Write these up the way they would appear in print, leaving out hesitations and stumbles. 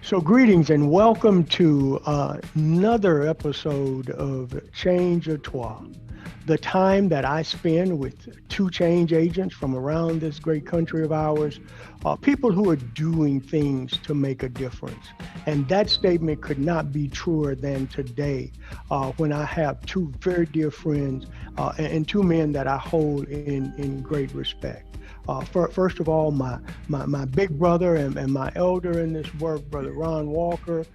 So greetings and welcome to another episode of Change or Trois, the time that I spend with two change agents from around this great country of ours, people who are doing things to make a difference. And that statement could not be truer than today when I have two very dear friends and two men that I hold in great respect. First of all, my big brother and my elder in this work, Brother Ron Walker,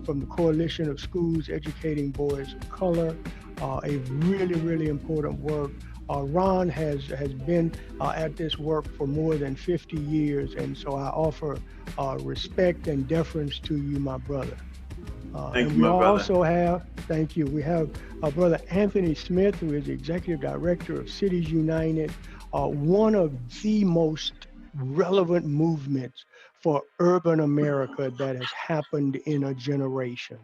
from the Coalition of Schools Educating Boys of Color, a really important work. Ron has been at this work for more than 50 years, and so I offer respect and deference to you, my brother. Thank And you, we my brother. also have, thank you, we have Brother Anthony Smith, who is the Executive Director of Cities United, one of the most relevant movements for urban America that has happened in a generation.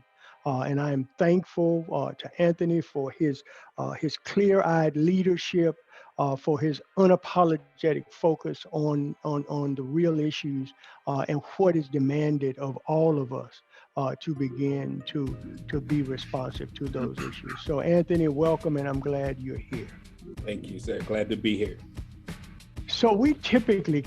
And I am thankful to Anthony for his clear-eyed leadership, for his unapologetic focus on the real issues and what is demanded of all of us to begin to be responsive to those issues. So Anthony, welcome, and I'm glad you're here. Thank you, sir. Glad to be here. So we typically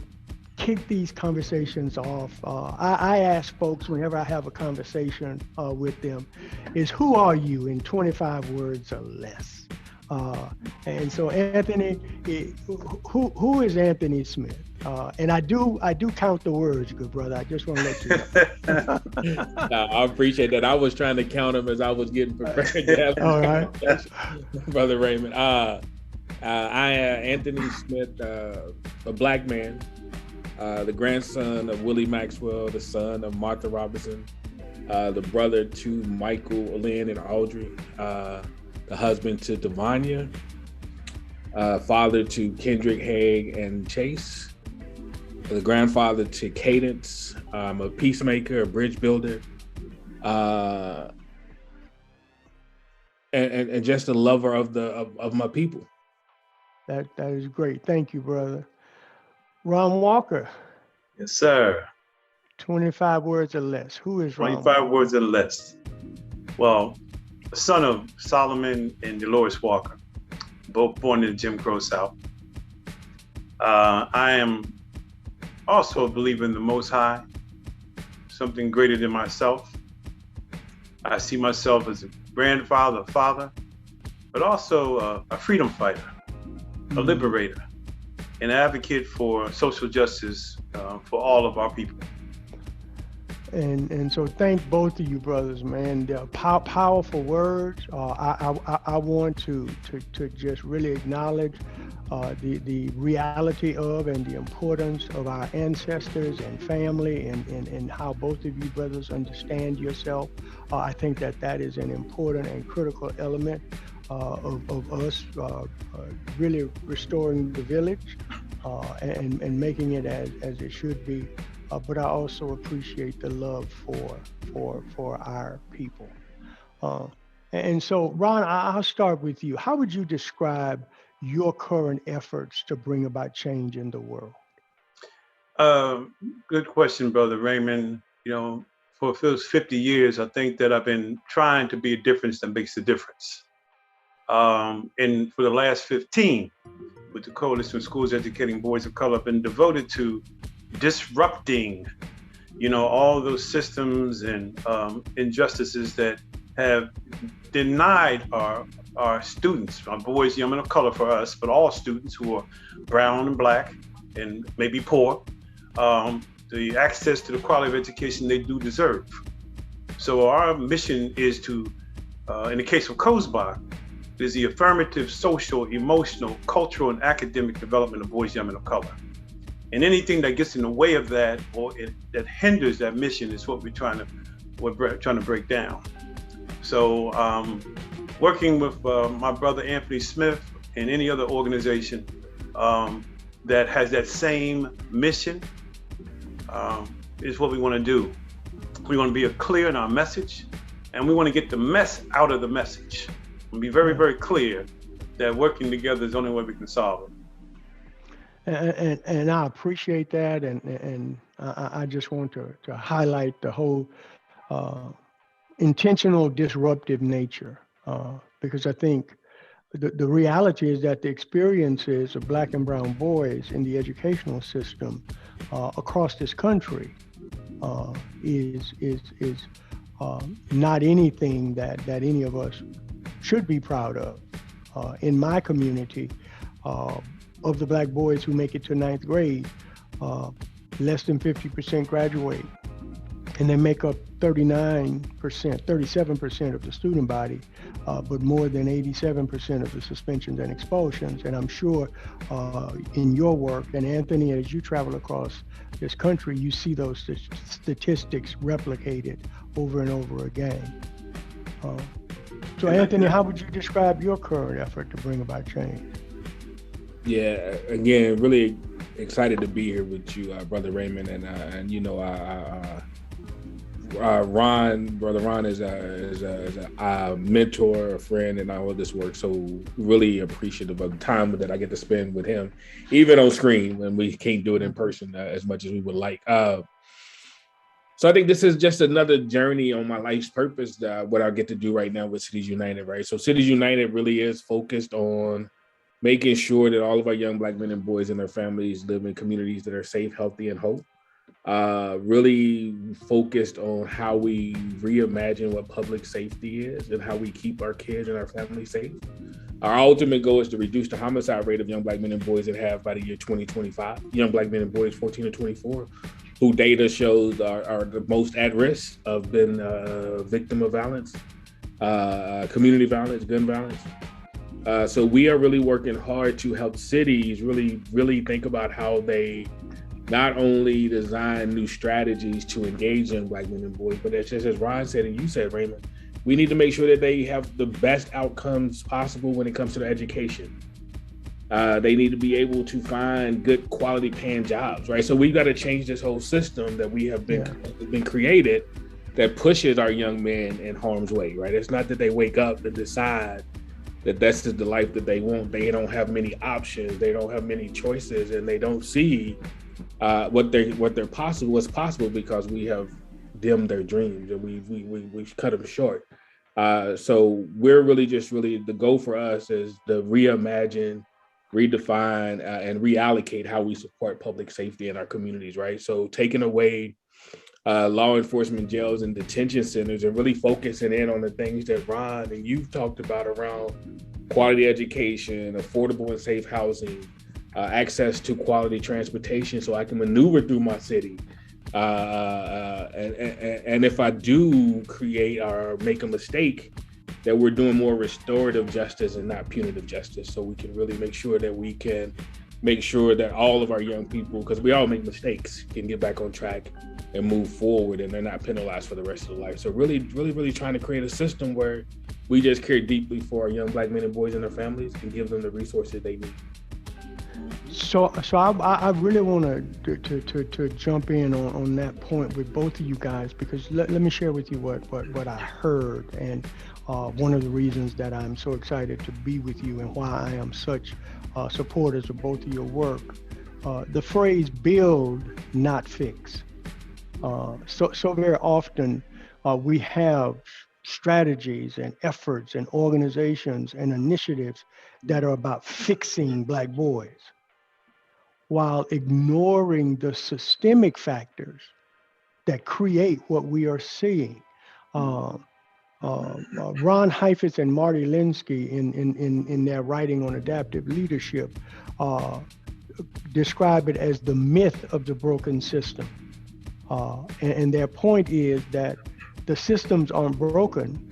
kick these conversations off. I ask folks whenever I have a conversation with them, is who are you in 25 words or less? And so Anthony, who is Anthony Smith? And I do count the words, good brother. I just want to let you know. I appreciate that. I was trying to count them as I was getting prepared to have All right. Brother Raymond. I am Anthony Smith, a black man, the grandson of Willie Maxwell, the son of Martha Robinson, the brother to Michael, Lynn, and Audrey, the husband to Devanya, father to Kendrick, Haig, and Chase, the grandfather to Cadence, a peacemaker, a bridge builder, and just a lover of my people. That is great. Thank you, brother. Ron Walker, Yes, sir. 25 words or less. Who is Ron 25 Walker? words or less. Well, the son of Solomon and Dolores Walker, both born in the Jim Crow South. I am also a believer in the Most High, something greater than myself. I see myself as a grandfather, a father, but also a freedom fighter, a liberator, an advocate for social justice for all of our people. And so thank both of you brothers, man. They're powerful words. I want to just really acknowledge the reality of and the importance of our ancestors and family and how both of you brothers understand yourself. I think that is an important and critical element of us really restoring the village and making it as it should be. But I also appreciate the love for our people. And so, Ron, I'll start with you. How would you describe your current efforts to bring about change in the world? Good question, Brother Raymond. You know, for those 50 years, I think that I've been trying to be a difference that makes a difference. And for the last 15, with the Coalition of Schools Educating Boys of Color, I've been devoted to disrupting, all those systems and injustices that have denied our students, our boys, young men of color for us, but all students who are brown and black and maybe poor, the access to the quality of education they do deserve. So our mission is to, in the case of COSEBOC, is the affirmative, social, emotional, cultural, and academic development of boys, young men of color. And anything that gets in the way of that or that hinders that mission is what we're trying to break down. So working with my brother Anthony Smith and any other organization that has that same mission is what we want to do. We want to be clear in our message, and we want to get the mess out of the message. And be very, very clear that working together is the only way we can solve it. And I appreciate that, and I just want to highlight the whole uh, intentional disruptive nature, because I think the reality is that the experiences of Black and brown boys in the educational system across this country is not anything that any of us should be proud of. In my community, uh, of the Black boys who make it to ninth grade, uh, less than 50% graduate, and they make up 39%, 37% of the student body, but more than 87% of the suspensions and expulsions. And I'm sure in your work, and Anthony, as you travel across this country, you see those statistics replicated over and over again. So Anthony, how would you describe your current effort to bring about change? Yeah, again, really excited to be here with you, Brother Raymond, and you know, Brother Ron is a mentor, a friend, and all of this work. So really appreciative of the time that I get to spend with him, even on screen when we can't do it in person as much as we would like. So I think this is just another journey on my life's purpose, what I get to do right now with Cities United, right? So Cities United really is focused on making sure that all of our young Black men and boys and their families live in communities that are safe, healthy, and whole. Really focused on how we reimagine what public safety is and how we keep our kids and our families safe. Our ultimate goal is to reduce the homicide rate of young Black men and boys in half by the year 2025. Young Black men and boys 14 to 24, who data shows are the most at risk of being a victim of violence, community violence, gun violence. So we are really working hard to help cities really think about how they not only design new strategies to engage young Black men and boys, but it's just as Ron said and you said, Raymond, we need to make sure that they have the best outcomes possible when it comes to their education. They need to be able to find good quality paying jobs, right? So we've got to change this whole system that we have been created that pushes our young men in harm's way, right? It's not that they wake up and decide that that's just the life that they want. They don't have many options. They don't have many choices, and they don't see what's possible because we have dimmed their dreams and we've cut them short. So we're really the goal for us is to reimagine, redefine, and reallocate how we support public safety in our communities, right? So taking away law enforcement jails and detention centers and really focusing in on the things that Ron and you've talked about around quality education, affordable and safe housing, access to quality transportation so I can maneuver through my city. And if I do create or make a mistake, that we're doing more restorative justice and not punitive justice. So we can really make sure that we can make sure that all of our young people, because we all make mistakes, can get back on track and move forward and they're not penalized for the rest of their life. So really trying to create a system where we just care deeply for our young Black men and boys and their families and give them the resources they need. So I really want to jump in on that point with both of you guys, because let me share with you what I heard, and one of the reasons that I'm so excited to be with you and why I am such supporters of both of your work. The phrase build, not fix. So very often we have strategies and efforts and organizations and initiatives that are about fixing Black boys, while ignoring the systemic factors that create what we are seeing. Ron Heifetz and Marty Linsky in their writing on adaptive leadership describe it as the myth of the broken system. And their point is that the systems aren't broken,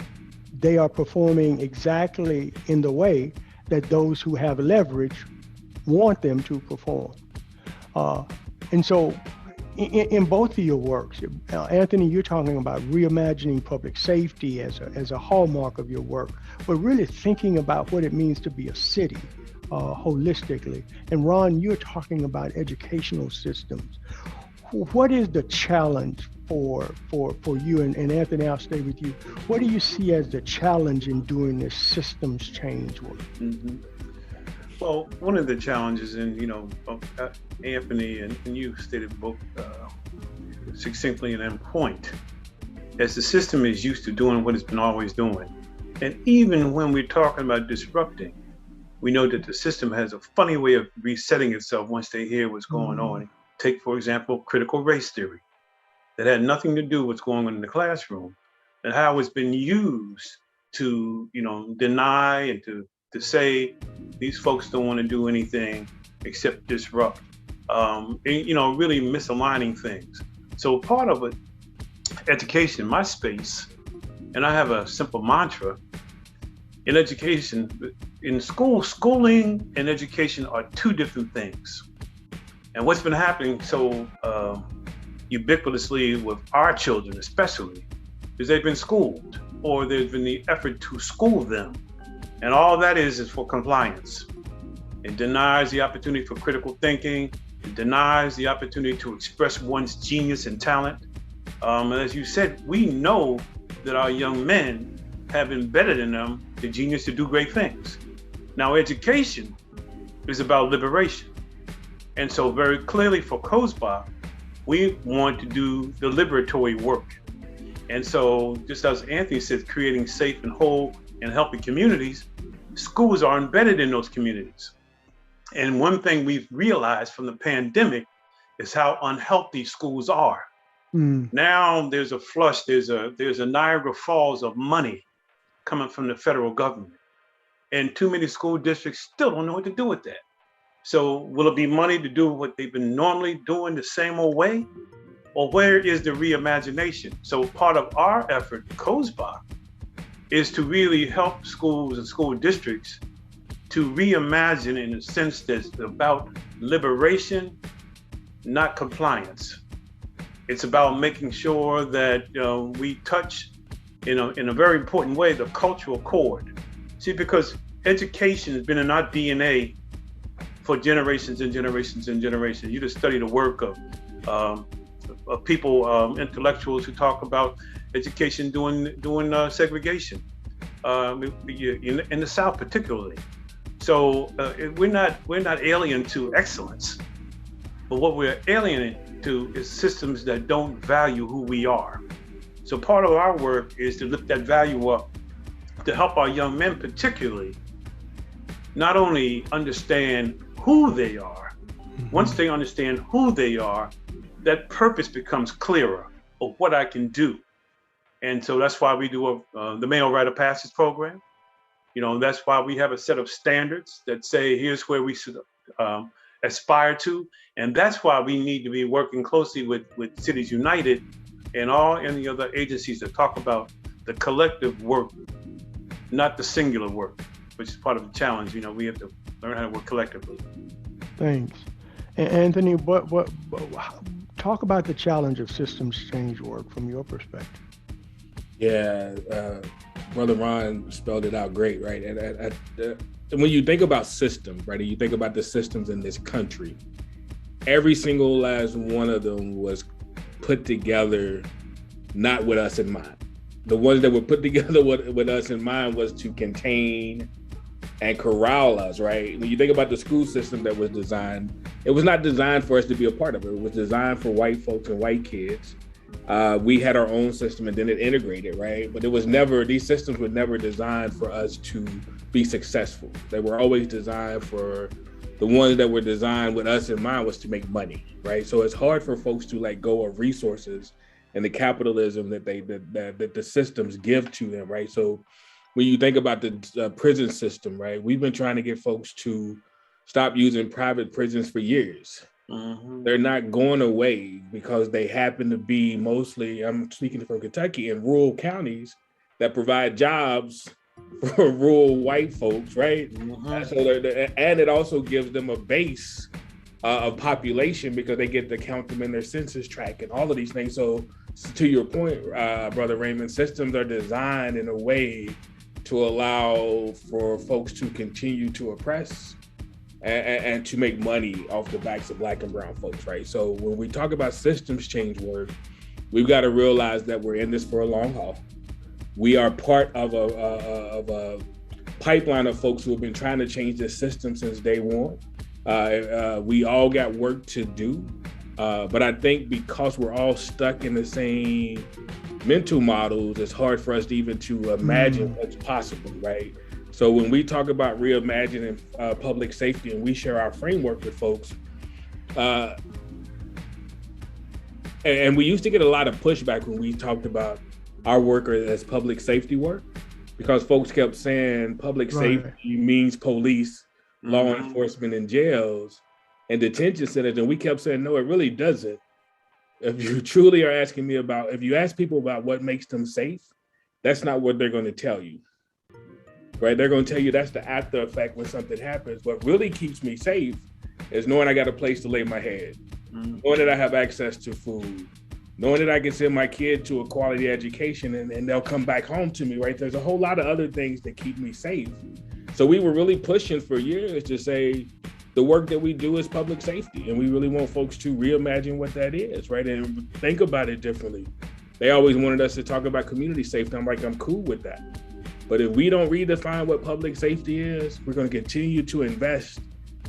they are performing exactly in the way that those who have leverage want them to perform. And so in both of your works, Anthony, you're talking about reimagining public safety as a hallmark of your work, but really thinking about what it means to be a city holistically. And Ron, you're talking about educational systems. What is the challenge for you? And Anthony, I'll stay with you. What do you see as the challenge in doing this systems change work? Mm-hmm. Well, one of the challenges, and Anthony and you stated both succinctly and on point, as the system is used to doing what it's been always doing. And even when we're talking about disrupting, we know that the system has a funny way of resetting itself once they hear what's going on. Take, for example, critical race theory that had nothing to do with what's going on in the classroom, and how it's been used to, deny and to say these folks don't want to do anything except disrupt, really misaligning things. So part of it, education, my space, and I have a simple mantra in education, in schooling and education are two different things. And what's been happening so ubiquitously with our children especially is they've been schooled, or there's been the effort to school them. And all that is for compliance. It denies the opportunity for critical thinking. It denies the opportunity to express one's genius and talent. And as you said, we know that our young men have embedded in them the genius to do great things. Now, education is about liberation. And so very clearly for COSEBOC, we want to do the liberatory work. And so just as Anthony said, creating safe and whole and healthy communities, schools are embedded in those communities. And one thing we've realized from the pandemic is how unhealthy schools are. Now there's a flush, there's a Niagara Falls of money coming from the federal government. And too many school districts still don't know what to do with that. So will it be money to do what they've been normally doing the same old way? Or where is the reimagination? So part of our effort, COSEBOC, is to really help schools and school districts to reimagine in a sense that's about liberation, not compliance. It's about making sure that we touch in a very important way the cultural chord. See, because education has been in our DNA for generations and generations and generations. You just study the work of people, intellectuals who talk about education doing segregation in the South particularly. So we're not alien to excellence, but what we're alien to is systems that don't value who we are. So part of our work is to lift that value up, to help our young men particularly not only understand who they are. Once they understand who they are, that purpose becomes clearer of what I can do. And so that's why we do the Male Rite of Passage program. That's why we have a set of standards that say, here's where we should aspire to. And that's why we need to be working closely with Cities United and all any other agencies that talk about the collective work, not the singular work, which is part of the challenge. We have to learn how to work collectively. Thanks. And Anthony, talk about the challenge of systems change work from your perspective. Yeah, Brother Ron spelled it out great, right? And when you think about systems, right, and you think about the systems in this country, every single last one of them was put together not with us in mind. The ones that were put together with us in mind was to contain and corral us, right? When you think about the school system that was designed, it was not designed for us to be a part of it. It was designed for white folks and white kids. We had our own system and then it integrated, right? But these systems were never designed for us to be successful. They were always designed for the ones that were designed with us in mind was to make money, right? So it's hard for folks to let go of resources and the capitalism that the systems give to them, right? So when you think about the prison system, right, we've been trying to get folks to stop using private prisons for years. Mm-hmm. They're not going away because they happen to be mostly, I'm speaking from Kentucky, in rural counties that provide jobs for rural white folks, right? Mm-hmm. And it also gives them a base of population because they get to count them in their census tract and all of these things. So to your point, Brother Raymond, systems are designed in a way to allow for folks to continue to oppress and to make money off the backs of Black and brown folks, right? So when we talk about systems change work, we've got to realize that we're in this for a long haul. We are part of pipeline of folks who have been trying to change the system since day one. We all got work to do. But I think because we're all stuck in the same mental models, it's hard for us to even to imagine what's possible, right? So when we talk about reimagining public safety and we share our framework with folks, and we used to get a lot of pushback when we talked about our work as public safety work, because folks kept saying public safety means police, law enforcement, and jails and detention centers. And we kept saying, no, it really doesn't. If you truly are asking me about, if you ask people about what makes them safe, that's not what they're going to tell you, right? They're going to tell you that's the after effect when something happens. What really keeps me safe is knowing I got a place to lay my head, knowing that I have access to food, knowing that I can send my kid to a quality education and they'll come back home to me, right? There's a whole lot of other things that keep me safe. So we were really pushing for years to say the work that we do is public safety, and we really want folks to reimagine what that is, right? And think about it differently. They always wanted us to talk about community safety. I'm like, I'm cool with that. But if we don't redefine what public safety is, we're going to continue to invest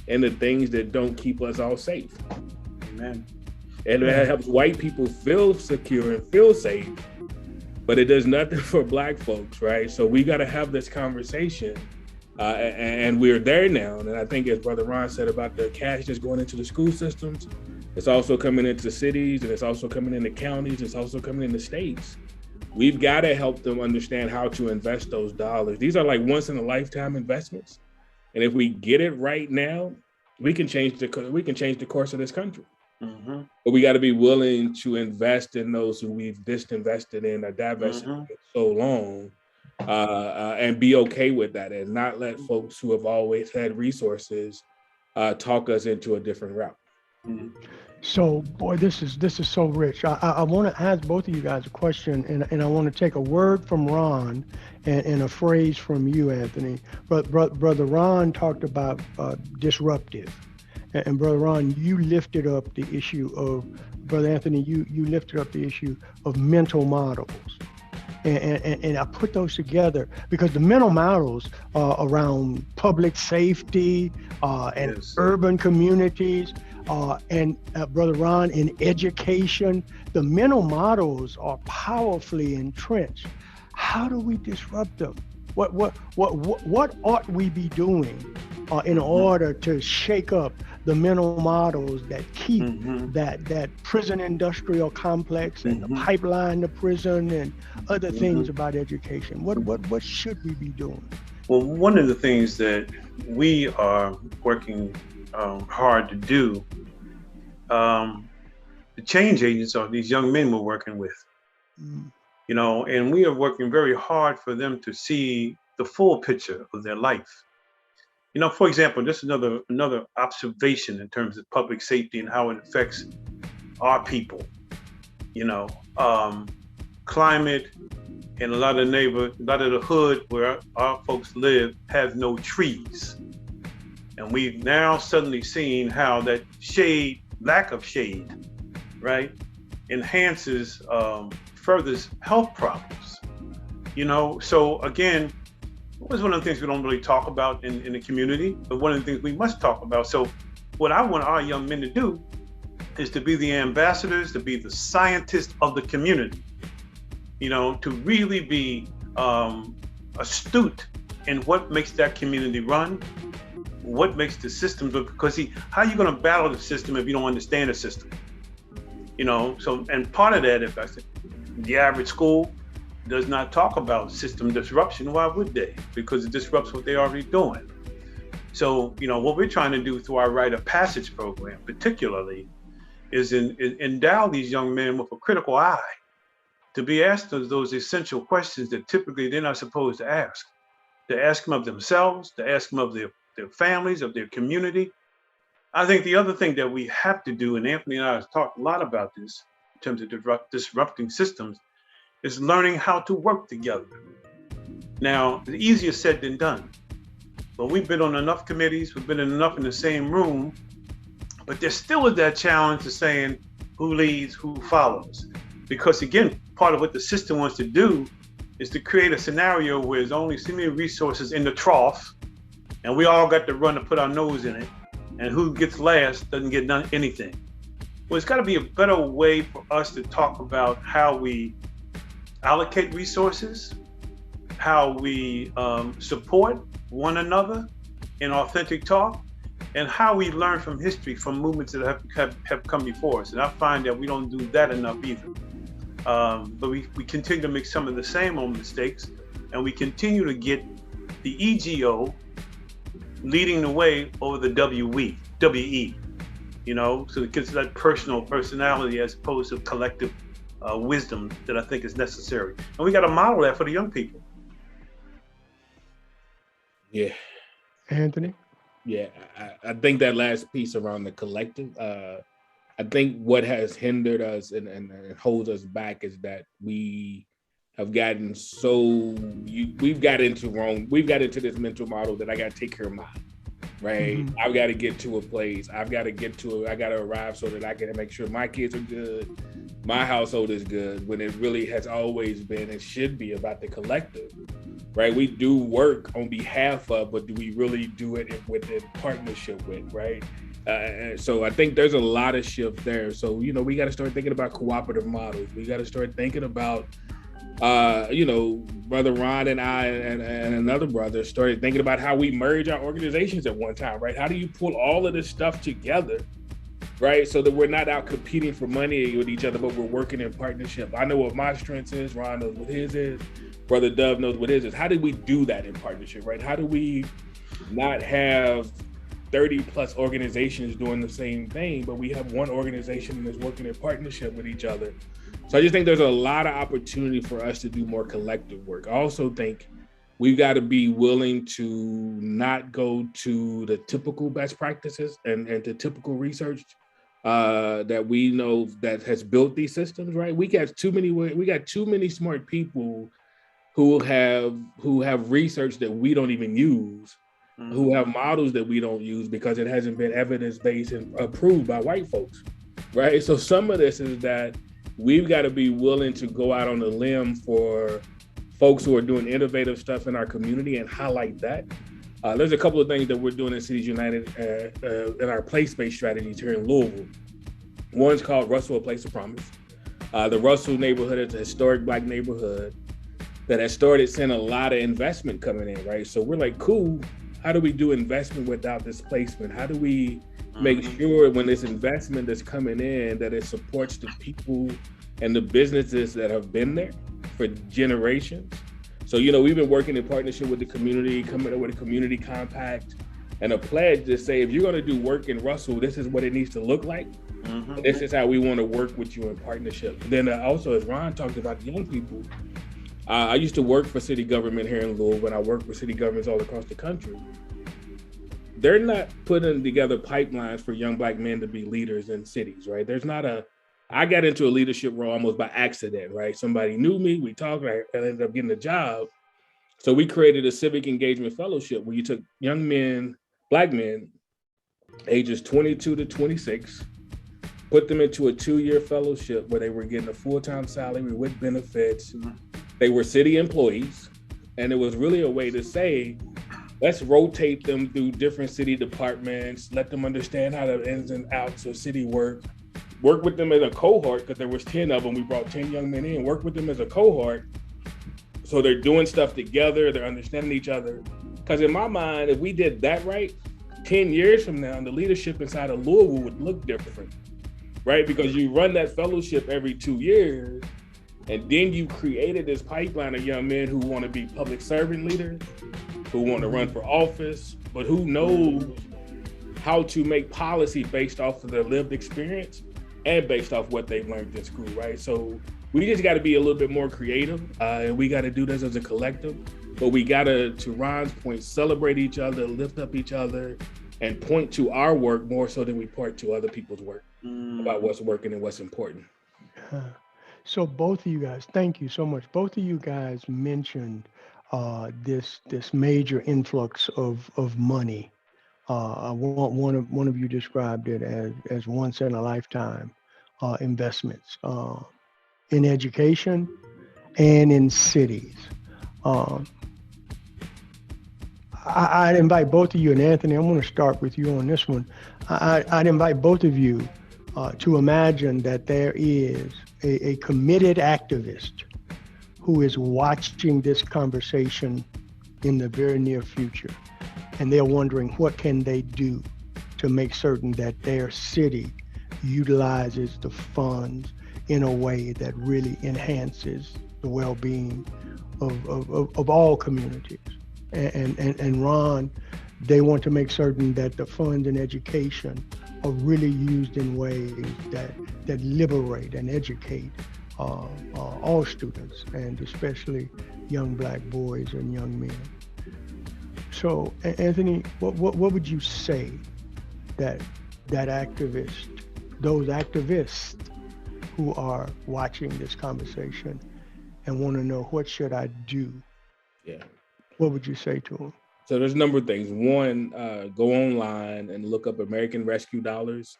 in the things that don't keep us all safe. Amen. And that helps white people feel secure and feel safe, but it does nothing for Black folks, right? So we got to have this conversation, and we're there now. And I think as Brother Ron said about the cash that's going into the school systems, it's also coming into cities, and it's also coming into counties, it's also coming into states. We've got to help them understand how to invest those dollars. These are like once in a lifetime investments. And if we get it right now, we can change the course of this country. But we got to be willing to invest in those who we've disinvested in or divested in so long, and be okay with that, and not let folks who have always had resources talk us into a different route. So, boy, this is so rich. I want to ask both of you guys a question, and I want to take a word from Ron and a phrase from you, Anthony. Brother Ron talked about disruptive. And Brother Ron, you lifted up the issue of, Brother Anthony, you lifted up the issue of mental models. And I put those together because the mental models around public safety and urban communities, and Brother Ron, in education, the mental models are powerfully entrenched. How do we disrupt them? What ought we be doing in order to shake up the mental models that keep that prison industrial complex and the pipeline to prison and other things about education? What should we be doing? Well, one of the things that we are working hard to do, the change agents are these young men we're working with. You know, and we are working very hard for them to see the full picture of their life. You know, for example, just another observation in terms of public safety and how it affects our people. You know, climate in a lot of the hood where our folks live have no trees. And we've now suddenly seen how that lack of shade, right, enhances, furthers health problems. You know, so again, it was one of the things we don't really talk about in the community, but one of the things we must talk about. So what I want our young men to do is to be the ambassadors, to be the scientists of the community, you know, to really be astute in what makes that community run, what makes the system, because how are you going to battle the system if you don't understand the system? You know, so, and part of that, if I said, the average school does not talk about system disruption. Why would they? Because it disrupts what they're already doing. So, you know, what we're trying to do through our rite of passage program, particularly, is endow these young men with a critical eye to be asked those essential questions that typically they're not supposed to ask them of themselves, to ask them of their families, of their community. I think the other thing that we have to do, and Anthony and I have talked a lot about this in terms of disrupting systems, is learning how to work together. Now, it's easier said than done, but we've been on enough committees, we've been enough in the same room, but there still is that challenge of saying who leads, who follows. Because again, part of what the system wants to do is to create a scenario where there's only so many resources in the trough, and we all got to run and put our nose in it, and who gets last doesn't get anything. Well, it's got to be a better way for us to talk about how we allocate resources, how we support one another in authentic talk, and how we learn from history, from movements that have come before us. And I find that we don't do that enough either. But we continue to make some of the same old mistakes, and we continue to get the EGO leading the way over the WE, you know, so it gets that personality as opposed to collective wisdom that I think is necessary. And we got to model that for the young people. Yeah. Anthony? Yeah, I think that last piece around the collective, I think what has hindered us and holds us back is that we have gotten we've got into this mental model that I got to take care of mine, right? Mm-hmm. I've got to get to a place, I got to arrive so that I can make sure my kids are good, my household is good, when it really has always been and should be about the collective. Right, we do work on behalf of, but do we really do it within partnership with, right? So I think there's a lot of shift there. So, you know, we got to start thinking about cooperative models. We got to start thinking about, you know, Brother Ron and I and another brother started thinking about how we merge our organizations at one time, right? How do you pull all of this stuff together, right? So that we're not out competing for money with each other, but we're working in partnership. I know what my strengths is, Ron knows what his is, Brother Dove knows what his is. How did we do that in partnership, right? How do we not have 30 plus organizations doing the same thing, but we have one organization that's working in partnership with each other? So I just think there's a lot of opportunity for us to do more collective work. I also think we've got to be willing to not go to the typical best practices and to typical research that we know that has built these systems, right? We got too many smart people who have research that we don't even use, mm-hmm. who have models that we don't use because it hasn't been evidence-based and approved by white folks, right? So some of this is that we've got to be willing to go out on a limb for folks who are doing innovative stuff in our community and highlight that. There's a couple of things that we're doing in Cities United in our place-based strategies here in Louisville. One's called Russell, a Place of Promise. The Russell neighborhood is a historic Black neighborhood that has started seeing a lot of investment coming in, right? So we're like, cool, how do we do investment without displacement? How do we make sure when this investment that's coming in that it supports the people and the businesses that have been there for generations? So, you know, we've been working in partnership with the community, coming up with a community compact and a pledge to say, if you're going to do work in Russell, this is what it needs to look like. Mm-hmm. This is how we want to work with you in partnership. And then also, as Ron talked about the young people, I used to work for city government here in Louisville, and I work for city governments all across the country. They're not putting together pipelines for young Black men to be leaders in cities, right? I got into a leadership role almost by accident, right? Somebody knew me, we talked, I ended up getting a job. So we created a civic engagement fellowship where you took young men, Black men, ages 22 to 26, put them into a 2-year fellowship where they were getting a full-time salary with benefits. They were city employees, and it was really a way to say, let's rotate them through different city departments, let them understand how the ins and outs of city work with them as a cohort, because there was 10 of them. We brought 10 young men in, work with them as a cohort. So they're doing stuff together, they're understanding each other. Because in my mind, if we did that right, 10 years from now, the leadership inside of Louisville would look different, right? Because you run that fellowship every 2 years, and then you created this pipeline of young men who want to be public servant leaders, who want to run for office, but who knows how to make policy based off of their lived experience and based off what they've learned in school, right? So we just got to be a little bit more creative, and we got to do this as a collective, but we got to Ron's point, celebrate each other, lift up each other, and point to our work more so than we point to other people's work about what's working and what's important. So both of you guys, thank you so much. Both of you guys mentioned this major influx of money. One of you described it as once in a lifetime investments in education and in cities. Um, I'd invite both of you, and Anthony, I'm going to start with you on this one. I'd invite both of you to imagine that there is a committed activist who is watching this conversation in the very near future, and they're wondering what can they do to make certain that their city utilizes the funds in a way that really enhances the well-being of all communities. And Ron, they want to make certain that the funds in education are really used in ways that liberate and educate all students, and especially young Black boys and young men. So, Anthony, what would you say that those activists who are watching this conversation and want to know what should I do? Yeah. What would you say to them? So there's a number of things. One, go online and look up American Rescue Dollars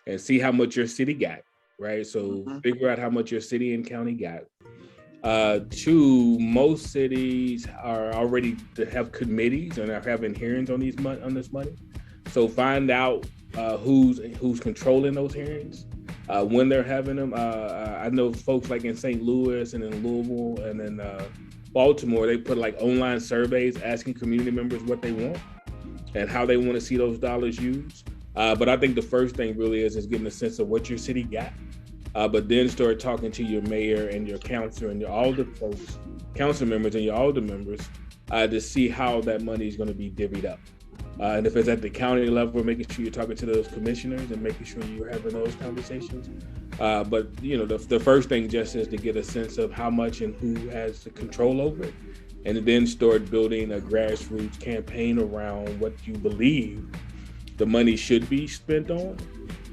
and see how much your city got, right? So figure out how much your city and county got. Two, most cities are already have committees and are having hearings on this money. So find out who's controlling those hearings, when they're having them. I know folks like in St. Louis and in Louisville and in Baltimore, they put like online surveys asking community members what they want and how they want to see those dollars used. But I think the first thing really is getting a sense of what your city got. But then start talking to your mayor and your council and your alder folks, council members and your alder members to see how that money is going to be divvied up. And if it's at the county level, making sure you're talking to those commissioners and making sure you're having those conversations. But the first thing just is to get a sense of how much and who has the control over it, and then start building a grassroots campaign around what you believe the money should be spent on,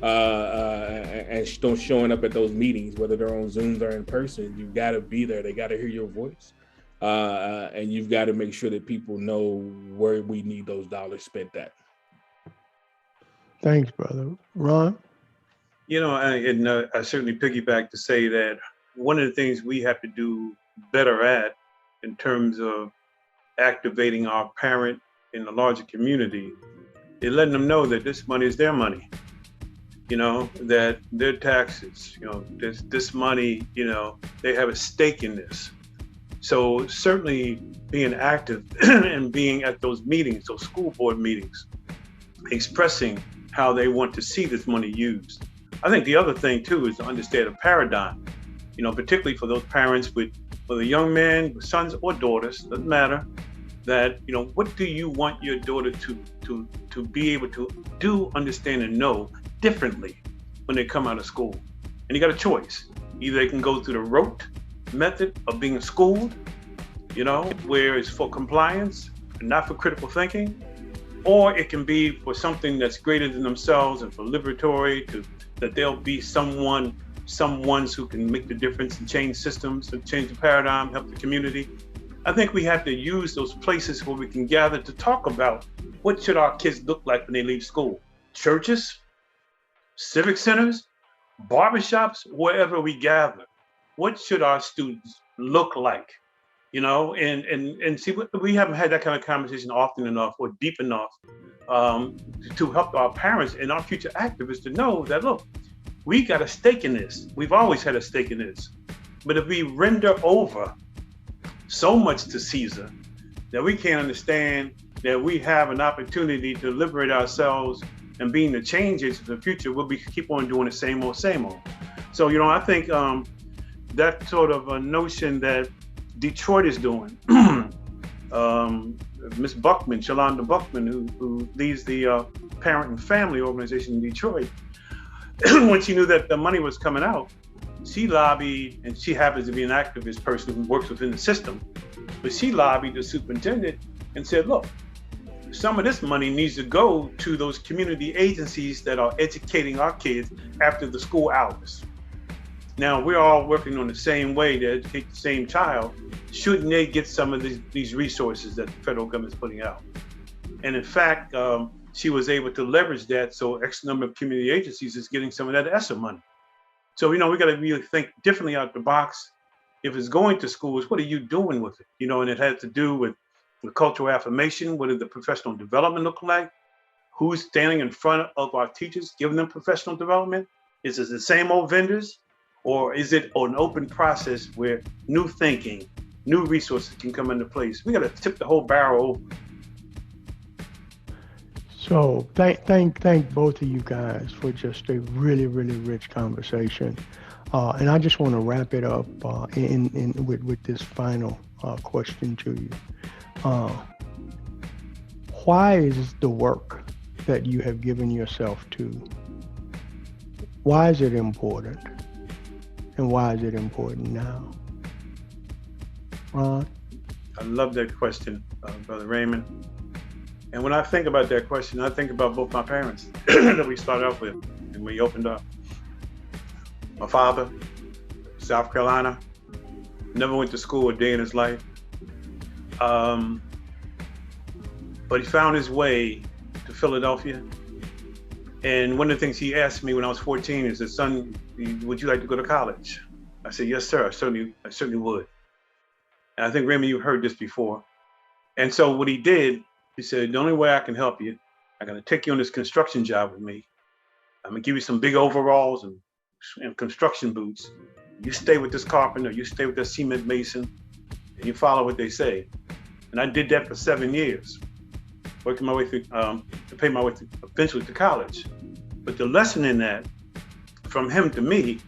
and showing up at those meetings, whether they're on Zooms or in person. You've got to be there. They got to hear your voice. And you've got to make sure that people know where we need those dollars spent at. Thanks, brother. Ron? I certainly piggyback to say that one of the things we have to do better at in terms of activating our parent in the larger community is letting them know that this money is their money, that their taxes, this money, they have a stake in this. So certainly being active and being at those meetings, those school board meetings, expressing how they want to see this money used. I think the other thing too is to understand a paradigm, particularly for those parents with a young man, with sons or daughters, doesn't matter, that, what do you want your daughter to be able to do, understand, and know differently when they come out of school? And you got a choice. Either they can go through the rote method of being schooled, where it's for compliance and not for critical thinking, or it can be for something that's greater than themselves and for liberatory, that they'll be someone's who can make the difference and change systems and change the paradigm, help the community. I think we have to use those places where we can gather to talk about what should our kids look like when they leave school. Churches, civic centers, barbershops, wherever we gather. What should our students look like? And see, we haven't had that kind of conversation often enough or deep enough to help our parents and our future activists to know that, look, we got a stake in this. We've always had a stake in this. But if we render over so much to Caesar that we can't understand that we have an opportunity to liberate ourselves and being the change agents of the future, we'll keep on doing the same old. So, I think that sort of a notion that Detroit is doing. Miss Buckman, Shalonda Buckman, who leads the parent and family organization in Detroit, when she knew that the money was coming out, she lobbied, and she happens to be an activist person who works within the system, but she lobbied the superintendent and said, look, some of this money needs to go to those community agencies that are educating our kids after the school hours. Now, we're all working on the same way to educate the same child. Shouldn't they get some of these resources that the federal government's putting out? And in fact, she was able to leverage that, so X number of community agencies is getting some of that ESSER money. So, we got to really think differently out the box, if it's going to schools, what are you doing with it? You know, and it had to do with the cultural affirmation. What does the professional development look like? Who's standing in front of our teachers, giving them professional development? Is it the same old vendors? Or is it an open process where new thinking, new resources can come into place? We got to tip the whole barrel over. So thank both of you guys for just a really, really rich conversation. And I just want to wrap it up with this final question to you. Why is the work that you have given yourself to, why is it important? And why is it important now? Ron? I love that question, Brother Raymond. And when I think about that question, I think about both my parents that we started off with and we opened up. My father, South Carolina, never went to school a day in his life. But he found his way to Philadelphia. And one of the things he asked me when I was 14 is, son, would you like to go to college? I said, yes, sir, I certainly would. And I think, Raymond, you've heard this before. And so what he did, he said, the only way I can help you, I'm gonna take you on this construction job with me. I'm gonna give you some big overalls and construction boots. You stay with this carpenter, you stay with this cement mason, and you follow what they say. And I did that for 7 years, working my way through, to pay my way through, eventually to college. But the lesson in that, from him to me,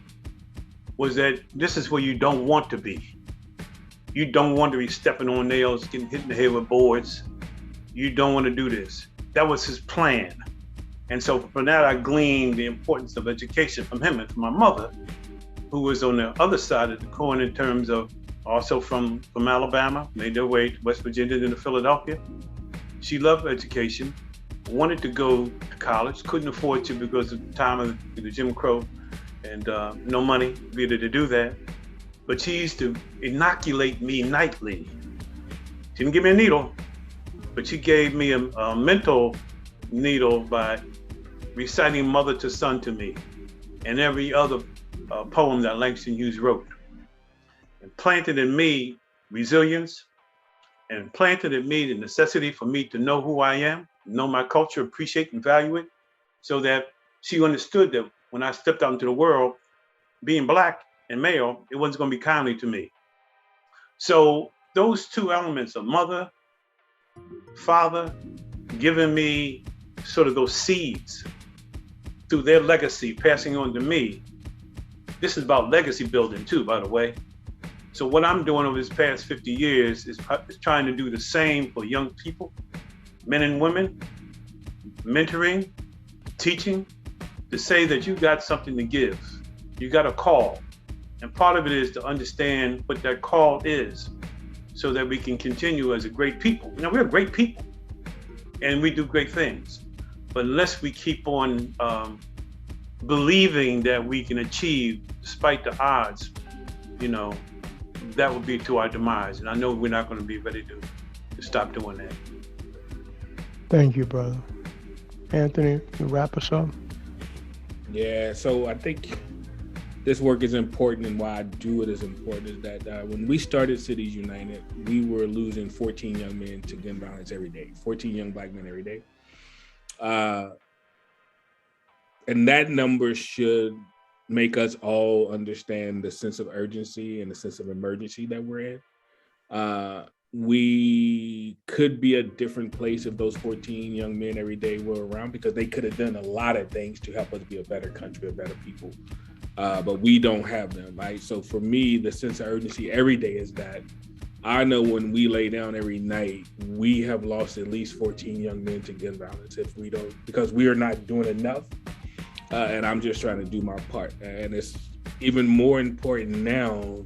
was that this is where you don't want to be. You don't want to be stepping on nails, getting hit in the head with boards. You don't want to do this. That was his plan. And so from that, I gleaned the importance of education from him and from my mother, who was on the other side of the coin in terms of also from Alabama, made their way to West Virginia, then to Philadelphia. She loved education, wanted to go to college, couldn't afford to because of the time of the Jim Crow and no money to be able to do that. But she used to inoculate me nightly. She didn't give me a needle, but she gave me a mental needle by reciting Mother to Son to me and every other poem that Langston Hughes wrote. And planted in me resilience, and planted in me the necessity for me to know who I am, know my culture, appreciate and value it, so that she understood that when I stepped out into the world, being Black and male, it wasn't going to be kindly to me. So those two elements of mother, father, giving me sort of those seeds through their legacy, passing on to me. This is about legacy building too, by the way. So what I'm doing over this past 50 years is trying to do the same for young people, men and women, mentoring, teaching, to say that you got something to give. You got a call. And part of it is to understand what that call is so that we can continue as a great people. You know, we're great people and we do great things. But unless we keep on believing that we can achieve despite the odds, you know, that would be to our demise. And I know we're not going to be ready to stop doing that. Thank you, brother. Anthony, you wrap us up? Yeah, so I think this work is important, and why I do it is important is that when we started Cities United, we were losing 14 young men to gun violence every day, 14 young Black men every day. And that number should make us all understand the sense of urgency and the sense of emergency that we're in. We could be a different place if those 14 young men every day were around, because they could have done a lot of things to help us be a better country, a better people. But we don't have them, right? So for me, the sense of urgency every day is that I know when we lay down every night, we have lost at least 14 young men to gun violence if we don't, because we are not doing enough. And I'm just trying to do my part. And it's even more important now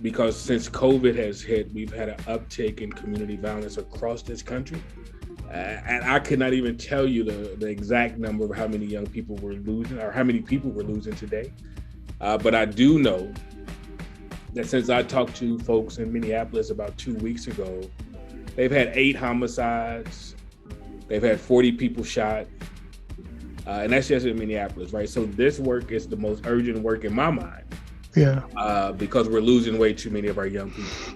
because since COVID has hit, we've had an uptick in community violence across this country. And I could not even tell you the exact number of how many young people we're losing or how many people we're losing today. But I do know that since I talked to folks in Minneapolis about 2 weeks ago, they've had 8 homicides, they've had 40 people shot, and that's just in Minneapolis, right? So this work is the most urgent work in my mind. Yeah. Because we're losing way too many of our young people,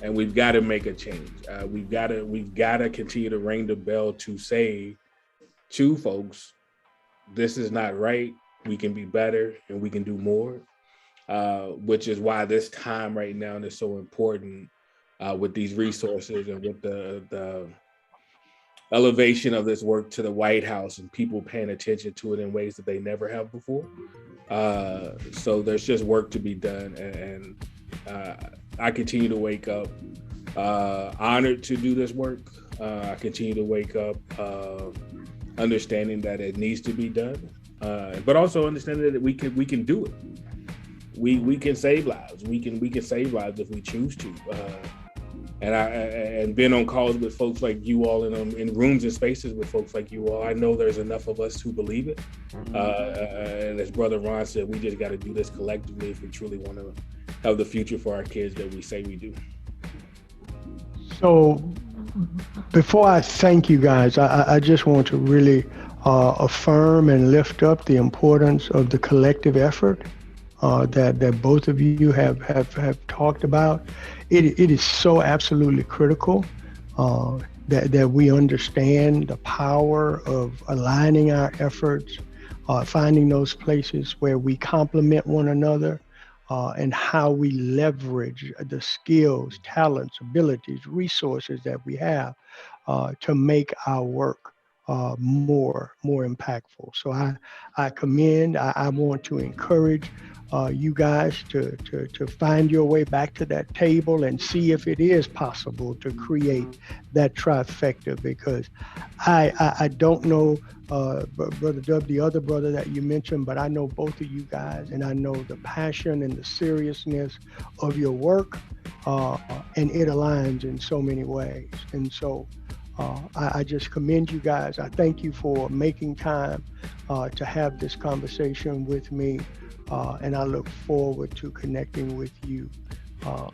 and we've got to make a change. We've got to continue to ring the bell to say to folks, this is not right. We can be better and we can do more. Which is why this time right now is so important with these resources and with the elevation of this work to the White House and people paying attention to it in ways that they never have before. So there's just work to be done, and I continue to wake up honored to do this work. I continue to wake up understanding that it needs to be done, but also understanding that we can do it. We can save lives. We can save lives if we choose to. And being on calls with folks like you all, in rooms and spaces with folks like you all, I know there's enough of us who believe it. And as Brother Ron said, we just got to do this collectively if we truly want to have the future for our kids that we say we do. So before I thank you guys, I just want to really affirm and lift up the importance of the collective effort that both of you have talked about. It is so absolutely critical that we understand the power of aligning our efforts, finding those places where we complement one another, and how we leverage the skills, talents, abilities, resources that we have to make our work more impactful. So I commend, I want to encourage you guys to find your way back to that table and see if it is possible to create that trifecta, because I don't know Brother Dub, the other brother that you mentioned, but I know both of you guys, and I know the passion and the seriousness of your work, and it aligns in so many ways. And so I just commend you guys. I thank you for making time to have this conversation with me. And I look forward to connecting with you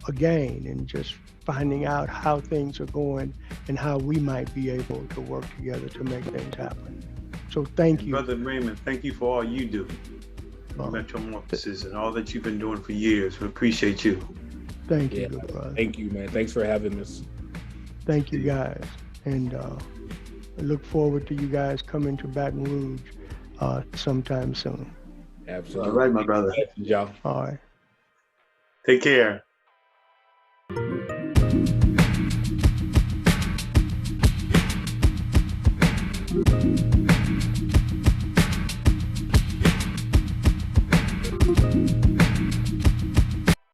again and just finding out how things are going and how we might be able to work together to make things happen. So thank you. Brother Raymond, thank you for all you do. Metamorphosis and all that you've been doing for years. We appreciate you. Thank you, good brother. Thank you, man. Thanks for having us. Thank you, guys. And I look forward to you guys coming to Baton Rouge sometime soon. Absolutely. All right, my brother. Y'all. All right. Take care.